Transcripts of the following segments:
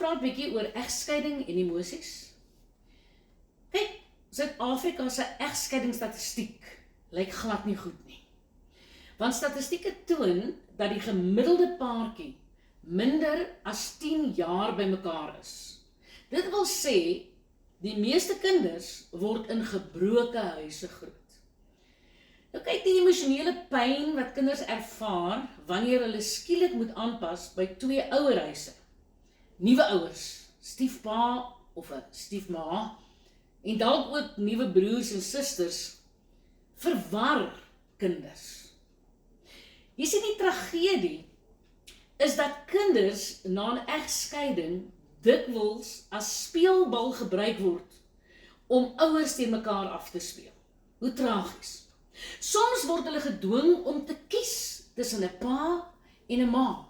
praat bietjie oor egskeiding en emosies. Kyk, Suid-Afrika se egskeidingsstatistiek lyk glad nie goed nie. Want statistieke toon dat die gemiddelde paartjie minder as 10 jaar by mekaar is. Dit wil sê, die meeste kinders word in gebroke huise groot. Nou kyk, die emosionele pyn wat kinders ervaar wanneer hulle skielik moet aanpas by 2 ouerhuise. Nuwe ouers, stiefpa of 'n stiefma, en dalk ook nuwe broers en susters, verwar kinders. Jy sien, die tragedie is dat kinders na 'n egskeiding dikwels as speelbal gebruik word om ouers teen mekaar af te speel. Hoe tragies. Soms word hulle gedwing om te kies tussen 'n pa en 'n ma.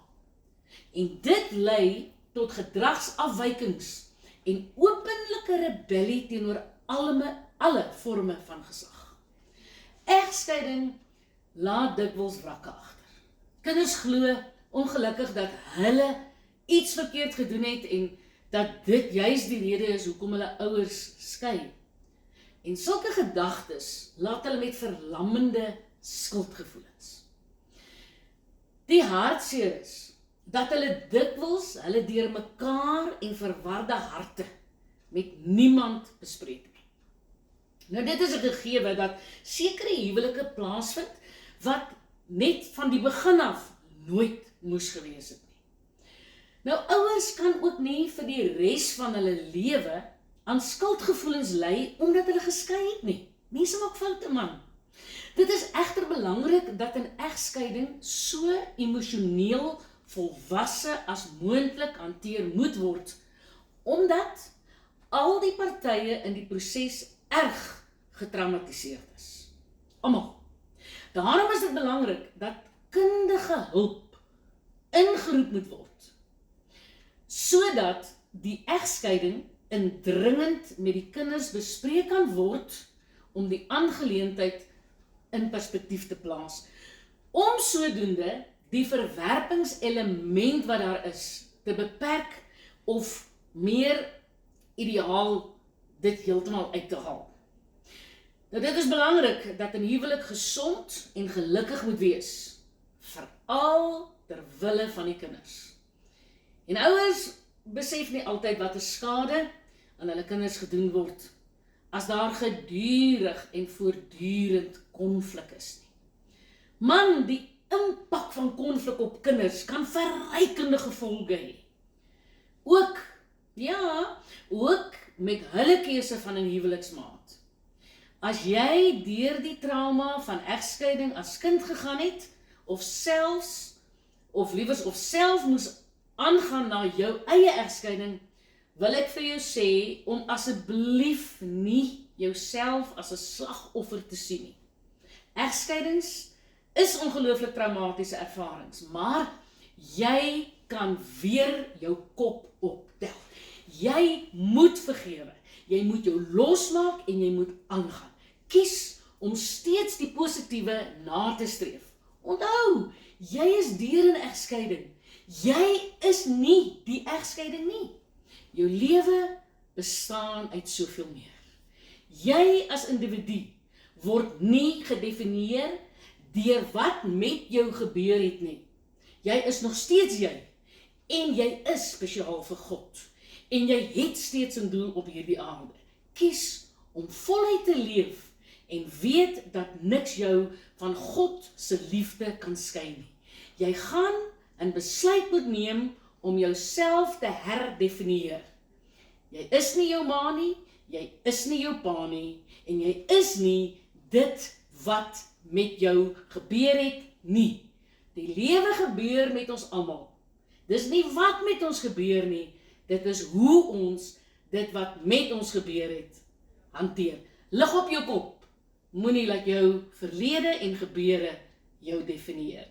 En dit lei tot gedragsafwykings en openlike rebellie teenoor alle vorme van gesag. Egskeiding laat dikwels wrakke agter. Kinders glo ongelukkig dat hulle iets verkeerd gedoen het en dat dit juis die rede is hoekom hulle ouers skei. En sulke gedagtes laat hulle met verlammende skuldgevoelens. Die hartseer is dat hulle dikwels hulle deur mekaar en verwarde harte met niemand bespreek nie. Nou dit is 'n gegewe dat sekere huwelike plaasvind wat net van die begin af nooit moes gewees het nie. Nou ouers kan ook nie vir die res van hulle lewe aan skuldgevoelens ly omdat hulle geskei het nie. Mense maak foute, man. Dit is egter belangrik dat 'n egskeiding so emosioneel volwasse as moontlik hanteer moet word, omdat al die partye in die proses erg getraumatiseerd is. Almal. Daarom is dit belangrik dat kundige hulp ingeroep moet word, sodat die egskeiding indringend met die kinders bespreek kan word om die aangeleentheid in perspektief te plaas, om sodoende die verwerpingselement wat daar is, te beperk of meer ideaal dit heeltemal uit te haal. Nou dit is belangrik dat 'n huwelik gesond en gelukkig moet wees, veral ter wille van die kinders. En ouers besef nie altyd wat 'n skade aan hulle kinders gedoen word, as daar gedurig en voortdurend konflik is nie. Man, die impak van konflik op kinders kan verrykende gevolge hê. Ook met hulle keuse van 'n huweliksmaat. As jy deur die trauma van egskeiding as kind gegaan het, of self moes aangaan na jou eie egskeiding, wil ek vir jou sê om asseblief nie jouself as 'n slagoffer te sien nie. Egskeidings is ongelooflik traumatiese ervarings, maar jy kan weer jou kop optel. Jy moet vergewe, jy moet jou losmaak en jy moet aangaan. Kies om steeds die positiewe na te streef. Onthou, jy is deur 'n egskeiding. Jy is nie die egskeiding nie. Jou lewe bestaan uit soveel meer. Jy as individu word nie gedefinieer deur wat met jou gebeur het nie. Jy is nog steeds jy, en jy is spesiaal vir God, en jy het steeds 'n doel op hierdie aarde. Kies om voluit te leef, en weet dat niks jou van God se liefde kan skei nie. Jy gaan 'n besluit moet neem om jouself te herdefinieer. Jy is nie jou ma nie, jy is nie jou pa nie, en jy is nie dit wat met jou gebeur het nie. Die lewe gebeur met ons almal. Dis nie wat met ons gebeur nie, dit is hoe ons dit wat met ons gebeur het hanteer. Lig op jou kop, moenie laat jou verlede en gebeure jou definieer.